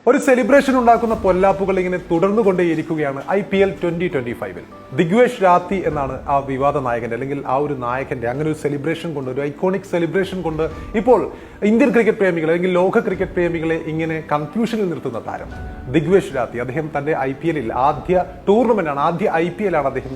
ഒരു സെലിബ്രേഷൻ ഉണ്ടാക്കുന്ന പൊല്ലാപ്പുകൾ ഇങ്ങനെ തുടർന്നുകൊണ്ടേയിരിക്കുകയാണ് IPL 2025-ൽ. ദിഗ്വേഷ് രാത്തി എന്നാണ് ആ വിവാദ നായകന്റെ അല്ലെങ്കിൽ ആ ഒരു നായകന്റെ അങ്ങനെ ഒരു സെലിബ്രേഷൻ കൊണ്ട്, ഒരു ഐക്കോണിക് സെലിബ്രേഷൻ കൊണ്ട് ഇപ്പോൾ ഇന്ത്യൻ ക്രിക്കറ്റ് പ്രേമികളെ അല്ലെങ്കിൽ ലോക ക്രിക്കറ്റ് പ്രേമികളെ ഇങ്ങനെ കൺഫ്യൂഷനിൽ നിർത്തുന്ന താരം ദിഗ്വേഷ് രാത്തി. അദ്ദേഹം തന്റെ IPL-ൽ ആദ്യ ടൂർണമെന്റാണ്, ആദ്യ IPL ആണ് അദ്ദേഹം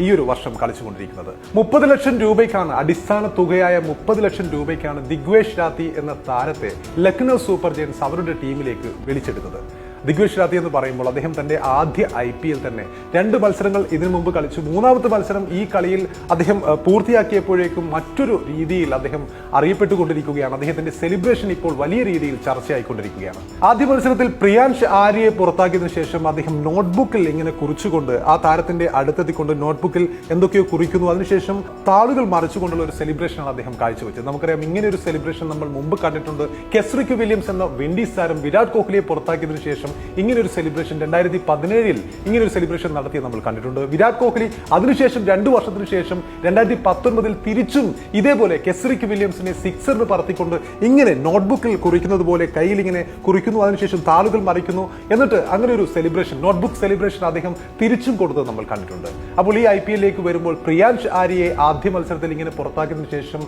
ഈ ഒരു വർഷം കളിച്ചുകൊണ്ടിരിക്കുന്നത്. 30 ലക്ഷം രൂപയ്ക്കാണ്, അടിസ്ഥാന തുകയായ 30 ലക്ഷം രൂപയ്ക്കാണ് ദിഗ്വേഷ് രാത്തി എന്ന താരത്തെ ലക്നൗ സൂപ്പർ ജയൻസ് അവരുടെ ടീമിലേക്ക് വിളിച്ചെടുത്തത്. ദിഗ്വേഷ് രാത്തി എന്ന് പറയുമ്പോൾ അദ്ദേഹം തന്റെ ആദ്യ IPL തന്നെ 2 മത്സരങ്ങൾ ഇതിനു മുമ്പ് കളിച്ചു. 3ാമത്തെ മത്സരം ഈ കളിയിൽ അദ്ദേഹം പൂർത്തിയാക്കിയപ്പോഴേക്കും മറ്റൊരു രീതിയിൽ അദ്ദേഹം അറിയപ്പെട്ടുകൊണ്ടിരിക്കുകയാണ്. അദ്ദേഹത്തിന്റെ സെലിബ്രേഷൻ ഇപ്പോൾ വലിയ രീതിയിൽ ചർച്ചയായിക്കൊണ്ടിരിക്കുകയാണ്. ആദ്യ മത്സരത്തിൽ പ്രിയാൻഷ് ആര്യയെ പുറത്താക്കിയതിനു ശേഷം അദ്ദേഹം നോട്ട്ബുക്കിൽ ഇങ്ങനെ കുറിച്ചുകൊണ്ട്, ആ താരത്തിന്റെ അടുത്തെത്തിക്കൊണ്ട് നോട്ട്ബുക്കിൽ എന്തൊക്കെയോ കുറിക്കുന്നു. അതിനുശേഷം താളുകൾ മറിച്ചുകൊണ്ടുള്ള ഒരു സെലിബ്രേഷനാണ് അദ്ദേഹം കാഴ്ചവെച്ചത്. നമുക്കറിയാം, ഇങ്ങനെ ഒരു സെലിബ്രേഷൻ നമ്മൾ മുമ്പ് കണ്ടിട്ടുണ്ട്. കെസ്രിക് വില്യംസ് എന്ന വിൻഡീസ് താരം വിരാട് കോഹ്ലിയെ പുറത്താക്കിയതിനു ശേഷം ഇങ്ങനൊരു സെലിബ്രേഷൻ 2017-ൽ ഇങ്ങനൊരു സെലിബ്രേഷൻ നടത്തിയ നമ്മൾ കണ്ടിട്ടുണ്ട്. വിരാട് കോഹ്ലി അതിനുശേഷം 2 വർഷത്തിന് ശേഷം 2019-ൽ തിരിച്ചും ഇതേപോലെ കെസ്രിക് വില്യംസിനെ സിക്സറിന് പറത്തിക്കൊണ്ട് ഇങ്ങനെ നോട്ട്ബുക്കിൽ കുറിക്കുന്നത് പോലെ കയ്യിൽ ഇങ്ങനെ കുറിക്കുന്നു, അതിനുശേഷം താളുകൾ മറിക്കുന്നു. എന്നിട്ട് അങ്ങനെ ഒരു സെലിബ്രേഷൻ, നോട്ട്ബുക്ക് സെലിബ്രേഷൻ അദ്ദേഹം തിരിച്ചും കൊടുത്തത് നമ്മൾ കണ്ടിട്ടുണ്ട്. അപ്പോൾ ഈ IPL-ലേക്ക് വരുമ്പോൾ പ്രിയാൻഷ് ആര്യയെ ആദ്യ മത്സരത്തിൽ ഇങ്ങനെ പുറത്താക്കിയതിനു ശേഷം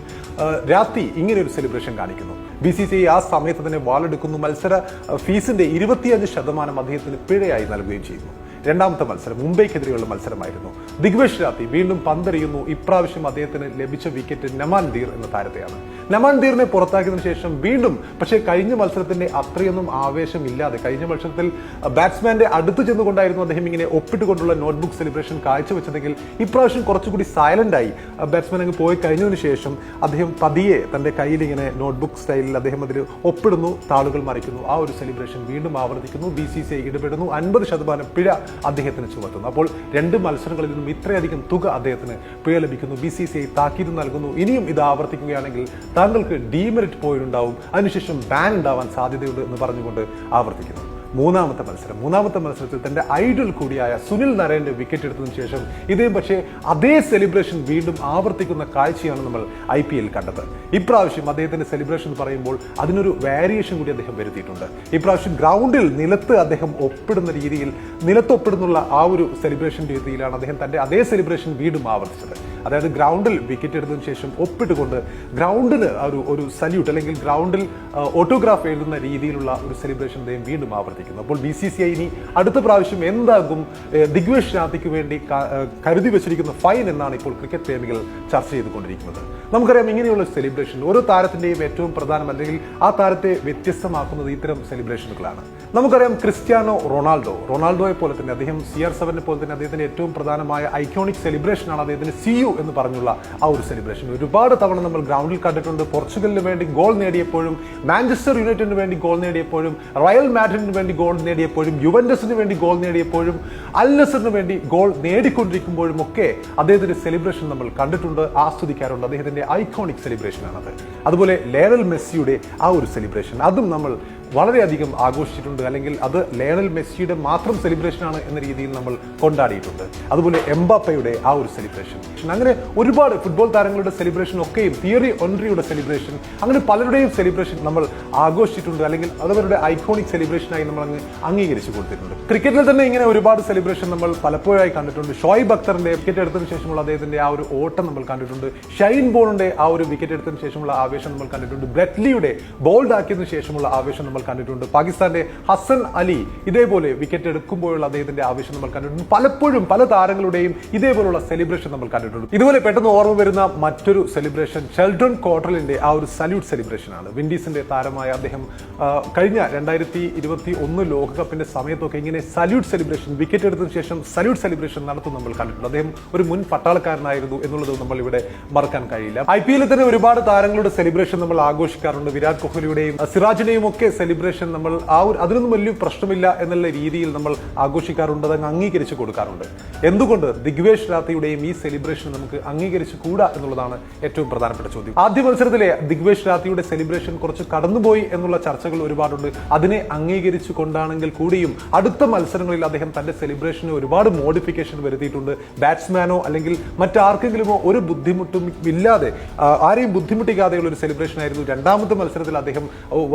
രാത്രി ഇങ്ങനെ ഒരു സെലിബ്രേഷൻ കാണിക്കുന്നു. BCCI ആ സമയത്ത് തന്നെ വാളെടുക്കുന്നു. മത്സര ഫീസിന്റെ 25% അദ്ദേഹത്തിന് പിഴയായി നൽകുകയും ചെയ്യുന്നു. 2ാമത്തെ മത്സരം മുംബൈക്കെതിരെയുള്ള മത്സരമായിരുന്നു. ദിഗ്വേഷ് രാത്തി വീണ്ടും പന്തെറിയുന്നു. ഇപ്രാവശ്യം അദ്ദേഹത്തിന് ലഭിച്ച വിക്കറ്റ് നമാൻ ധീർ എന്ന താരത്തെയാണ്. നമാൻ ധീറിനെ പുറത്താക്കിയതിനു ശേഷം വീണ്ടും, പക്ഷേ കഴിഞ്ഞ മത്സരത്തിന്റെ അത്രയൊന്നും ആവേശമില്ലാതെ, കഴിഞ്ഞ മത്സരത്തിൽ ബാറ്റ്സ്മാന്റെ അടുത്ത് ചെന്നുകൊണ്ടായിരുന്നു അദ്ദേഹം ഇങ്ങനെ ഒപ്പിട്ടുകൊണ്ടുള്ള നോട്ട്ബുക്ക് സെലിബ്രേഷൻ കാഴ്ചവെച്ചതെങ്കിൽ ഇപ്രാവശ്യം കുറച്ചുകൂടി സൈലന്റായി ബാറ്റ്സ്മാൻ അങ്ങ് പോയി കഴിഞ്ഞതിനു ശേഷം അദ്ദേഹം പതിയെ തന്റെ കയ്യിൽ ഇങ്ങനെ നോട്ട്ബുക്ക് സ്റ്റൈലിൽ അദ്ദേഹം അതിൽ ഒപ്പിടുന്നു, താളുകൾ മറിക്കുന്നു. ആ ഒരു സെലിബ്രേഷൻ വീണ്ടും ആവർത്തിക്കുന്നു. BCCI ഇടപെടുന്നു. 50% പിഴ അദ്ദേഹത്തിന് ചുമത്തുന്നു. അപ്പോൾ 2 മത്സരങ്ങളിൽ നിന്നും ഇത്രയധികം തുക അദ്ദേഹത്തിന് പിഴ ലഭിക്കുന്നു. BCCI താക്കീത് നൽകുന്നു. ഇനിയും ഇത് ആവർത്തിക്കുകയാണെങ്കിൽ താങ്കൾക്ക് ഡീമെറിറ്റ് പോയിന്റ് ഉണ്ടാവും, അതിനുശേഷം ബാൻ ഉണ്ടാവാൻ സാധ്യതയുണ്ട് എന്ന് പറഞ്ഞുകൊണ്ട് ആവർത്തിക്കുന്നു. 3ാമത്തെ മത്സരത്തിൽ തന്റെ ഐഡൽ കൂടിയായ സുനിൽ നരേന്റെ വിക്കറ്റ് എടുത്തതിനു ശേഷം ഇതേ പക്ഷേ അതേ സെലിബ്രേഷൻ വീണ്ടും ആവർത്തിക്കുന്ന കാഴ്ചയാണ് നമ്മൾ IPL കണ്ടത്. ഇപ്രാവശ്യം അദ്ദേഹത്തിന്റെ സെലിബ്രേഷൻ എന്ന് പറയുമ്പോൾ അതിനൊരു വേരിയേഷൻ കൂടി അദ്ദേഹം വരുത്തിയിട്ടുണ്ട്. ഇപ്രാവശ്യം ഗ്രൗണ്ടിൽ നിലത്ത് അദ്ദേഹം ഒപ്പിടുന്ന രീതിയിൽ, നിലത്തൊപ്പിടുന്നുള്ള ആ ഒരു സെലിബ്രേഷൻ രീതിയിലാണ് അദ്ദേഹം തന്റെ അതേ സെലിബ്രേഷൻ വീണ്ടും ആവർത്തിച്ചത്. അതായത് ഗ്രൗണ്ടിൽ വിക്കറ്റ് എടുത്തതിനു ശേഷം ഒപ്പിട്ടുകൊണ്ട് ഗ്രൗണ്ടിന് ഒരു സല്യൂട്ട് അല്ലെങ്കിൽ ഗ്രൗണ്ടിൽ ഓട്ടോഗ്രാഫ് എഴുതുന്ന രീതിയിലുള്ള ഒരു സെലിബ്രേഷൻ അദ്ദേഹം വീണ്ടും ആവർത്തിക്കുന്നു. അപ്പോൾ BCCI ഇനി അടുത്ത പ്രാവശ്യം എന്താകും ദിഗ്വേഷ് രാത്തിക്ക് വേണ്ടി കരുതി വെച്ചിരിക്കുന്ന ഫൈൻ എന്നാണ് ഇപ്പോൾ ക്രിക്കറ്റ് പ്രേമികൾ ചർച്ച ചെയ്തുകൊണ്ടിരിക്കുന്നത്. നമുക്കറിയാം, ഇങ്ങനെയുള്ള സെലിബ്രേഷൻ ഓരോ താരത്തിന്റെയും ഏറ്റവും പ്രധാനം അല്ലെങ്കിൽ ആ താരത്തെ വ്യത്യസ്തമാക്കുന്നത് ഇത്തരം സെലിബ്രേഷനുകളാണ്. നമുക്കറിയാം, ക്രിസ്ത്യാനോ റൊണാൾഡോയെ പോലെ തന്നെ അദ്ദേഹം CR7 പോലെ തന്നെ അദ്ദേഹത്തിന്റെ ഏറ്റവും പ്രധാനമായ ഐക്കോണിക് സെലിബ്രേഷനാണ് അദ്ദേഹത്തിന് CU എന്ന് പറഞ്ഞുള്ള ആ ഒരു സെലിബ്രേഷൻ. ഒരുപാട് തവണ നമ്മൾ ഗ്രൗണ്ടിൽ കണ്ടിട്ടുണ്ട്. പോർച്ചുഗലിന് വേണ്ടി ഗോൾ നേടിയപ്പോഴും, മാഞ്ചസ്റ്റർ യുണൈറ്റഡിന് വേണ്ടി ഗോൾ നേടിയപ്പോഴും, റയൽ മാഡ്രിഡിന് വേണ്ടി ഗോൾ നേടിയപ്പോഴും, യുവന്റസിന് വേണ്ടി ഗോൾ നേടിയപ്പോഴും, അൽ നസറിന് വേണ്ടി ഗോൾ നേടിക്കൊണ്ടിരിക്കുമ്പോഴും ഒക്കെ അദ്ദേഹത്തിന്റെ സെലിബ്രേഷൻ നമ്മൾ കണ്ടിട്ടുണ്ട്, ആസ്വദിക്കാറുണ്ട്. അദ്ദേഹത്തിന്റെ ഐക്കോണിക് സെലിബ്രേഷനാണത്. അതുപോലെ ലയണൽ മെസ്സിയുടെ ആ ഒരു സെലിബ്രേഷൻ, അതും നമ്മൾ വളരെയധികം ആഘോഷിച്ചിട്ടുണ്ട്. അല്ലെങ്കിൽ അത് ലയണൽ മെസ്സിയുടെ മാത്രം സെലിബ്രേഷനാണ് എന്ന രീതിയിൽ നമ്മൾ കൊണ്ടാടിയിട്ടുണ്ട്. അതുപോലെ എംബാപ്പയുടെ ആ ഒരു സെലിബ്രേഷൻ, അങ്ങനെ ഒരുപാട് ഫുട്ബോൾ താരങ്ങളുടെ സെലിബ്രേഷൻ ഒക്കെയും, തിയറി ഒൻറിയുടെ സെലിബ്രേഷൻ, അങ്ങനെ പലരുടെയും സെലിബ്രേഷൻ നമ്മൾ ആഘോഷിച്ചിട്ടുണ്ട്. അല്ലെങ്കിൽ അതവരുടെ ഐക്കോണിക് സെലിബ്രേഷനായി നമ്മൾ അങ്ങ് അംഗീകരിച്ചു കൊടുത്തിട്ടുണ്ട്. ക്രിക്കറ്റിൽ തന്നെ ഇങ്ങനെ ഒരുപാട് സെലിബ്രേഷൻ നമ്മൾ പലപ്പോഴായി കണ്ടിട്ടുണ്ട്. ഷോയിബ് അക്തറിന്റെ വിക്കറ്റ് എടുത്തതിനു ശേഷമുള്ള അദ്ദേഹത്തിന്റെ ആ ഒരു ഓട്ടം നമ്മൾ കണ്ടിട്ടുണ്ട്. ഷൈൻ ബോണിന്റെ ആ ഒരു വിക്കറ്റ് എടുത്തതിനു ശേഷമുള്ള ആവേശം നമ്മൾ കണ്ടിട്ടുണ്ട്. ബ്രെറ്റ്ലിയുടെ ബോൾഡ് ആക്കിയതിനു ശേഷമുള്ള ആവേശം നമ്മൾ കണ്ടിട്ടുണ്ട്. പാകിസ്ഥാന്റെ ഹസൻ അലി ഇതേപോലെ വിക്കറ്റ് എടുക്കുമ്പോഴുള്ള അദ്ദേഹത്തിന്റെ ആവേശം നമ്മൾ കണ്ടിട്ടുണ്ട്. പലപ്പോഴും പല താരങ്ങളുടെയും ഇതേപോലുള്ള സെലിബ്രേഷൻ നമ്മൾ കണ്ടിട്ടുണ്ട്. ഇതുപോലെ പെട്ടെന്ന് ഓർമ്മ വരുന്ന മറ്റൊരു സെലിബ്രേഷൻ ഷെൽട്ടൺ കോട്രലിന്റെ ആ ഒരു സല്യൂട്ട് സെലിബ്രേഷൻ ആണ്. വിൻഡീസിന്റെ താരമായ അദ്ദേഹം കഴിഞ്ഞ 2021 ലോകകപ്പിന്റെ സമയത്തൊക്കെ ഇങ്ങനെ സല്യൂട്ട് സെലിബ്രേഷൻ, വിക്കറ്റ് എടുത്തതിനു ശേഷം സല്യൂട്ട് സെലിബ്രേഷൻ നടത്തും നമ്മൾ കണ്ടിട്ടുണ്ട്. അദ്ദേഹം ഒരു മുൻ പട്ടാളക്കാരനായിരുന്നു എന്നുള്ളത് നമ്മൾ ഇവിടെ മറക്കാൻ കഴിയില്ല. IPL-ൽ തന്നെ ഒരുപാട് താരങ്ങളുടെ സെലിബ്രേഷൻ നമ്മൾ ആഘോഷിക്കാറുണ്ട്. വിരാട് കോഹ്ലിയുടെയും സിറാജിനെയും ഒക്കെ സെലിബ്രേഷൻ നമ്മൾ അതിനൊന്നും വലിയ പ്രശ്നമില്ല എന്നുള്ള രീതിയിൽ നമ്മൾ ആഘോഷിക്കാറുണ്ട്, അതങ്ങ് അംഗീകരിച്ചു കൊടുക്കാറുണ്ട്. എന്തുകൊണ്ട് ദിഗ്വേഷ് രാത്തിയുടെയും ഈ സെലിബ്രേഷൻ നമുക്ക് അംഗീകരിച്ചു കൂടാ എന്നുള്ളതാണ് ഏറ്റവും പ്രധാനപ്പെട്ട ചോദ്യം. ആദ്യ മത്സരത്തിലെ ദിഗ്വേഷ് രാത്തിയുടെ സെലിബ്രേഷൻ കുറച്ച് കടന്നുപോയി എന്നുള്ള ചർച്ചകൾ ഒരുപാടുണ്ട്. അതിനെ അംഗീകരിച്ചു കൊണ്ടാണെങ്കിൽ കൂടിയും അടുത്ത മത്സരങ്ങളിൽ അദ്ദേഹം തന്റെ സെലിബ്രേഷന് ഒരുപാട് മോഡിഫിക്കേഷൻ വരുത്തിയിട്ടുണ്ട്. ബാറ്റ്സ്മാനോ അല്ലെങ്കിൽ മറ്റാർക്കെങ്കിലുമോ ഒരു ബുദ്ധിമുട്ടും ഇല്ലാതെ, ആരെയും ബുദ്ധിമുട്ടിക്കാതെയുള്ള ഒരു സെലിബ്രേഷൻ ആയിരുന്നു 2ാമത്തെ മത്സരത്തിൽ അദ്ദേഹം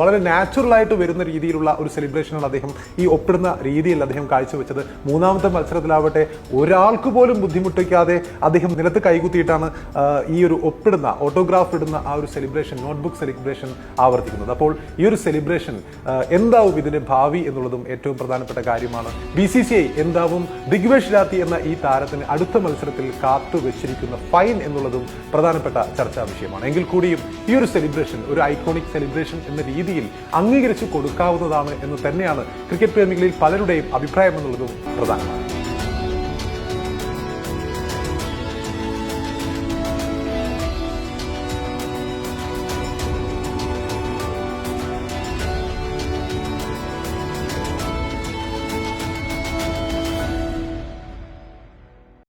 വളരെ നാച്ചുറൽ ആയിട്ട് വരുന്ന രീതിയിലുള്ള ഒരു സെലിബ്രേഷനാണ് അദ്ദേഹം ഈ ഒപ്പിടുന്ന രീതിയിൽ അദ്ദേഹം കാഴ്ചവെച്ചത്. മൂന്നാമത്തെ മത്സരത്തിലാവട്ടെ ഒരാൾക്ക് പോലും ബുദ്ധിമുട്ടിക്കാതെ അദ്ദേഹം നിലത്ത് കൈകുത്തിയിട്ടാണ് ഈ ഒരു ഒപ്പിടുന്ന ഓട്ടോഗ്രാഫ് ഇടുന്ന ആ ഒരു സെലിബ്രേഷൻ, നോട്ട്ബുക്ക് സെലിബ്രേഷൻ ആവർത്തിക്കുന്നത്. അപ്പോൾ ഈ ഒരു സെലിബ്രേഷൻ എന്താവും ഇതിന്റെ ഭാവി എന്നുള്ളതും ഏറ്റവും പ്രധാനപ്പെട്ട കാര്യമാണ്. BCCI എന്താവും ദിഗ്വേഷ് രാത്തി എന്ന ഈ താരത്തിന് അടുത്ത മത്സരത്തിൽ കാത്തുവെച്ചിരിക്കുന്ന ഫൈൻ എന്നുള്ളതും പ്രധാനപ്പെട്ട ചർച്ചാ വിഷയമാണ്. എങ്കിൽ കൂടിയും ഈ ഒരു സെലിബ്രേഷൻ ഒരു ഐക്കോണിക് സെലിബ്രേഷൻ എന്ന രീതിയിൽ അംഗീകരിച്ചു കൊടുക്കാവുന്നതാണ് എന്ന് തന്നെയാണ് ക്രിക്കറ്റ് പ്രേമികളിൽ പലരുടെയും അഭിപ്രായം എന്നുള്ളതും പ്രധാനമാണ്.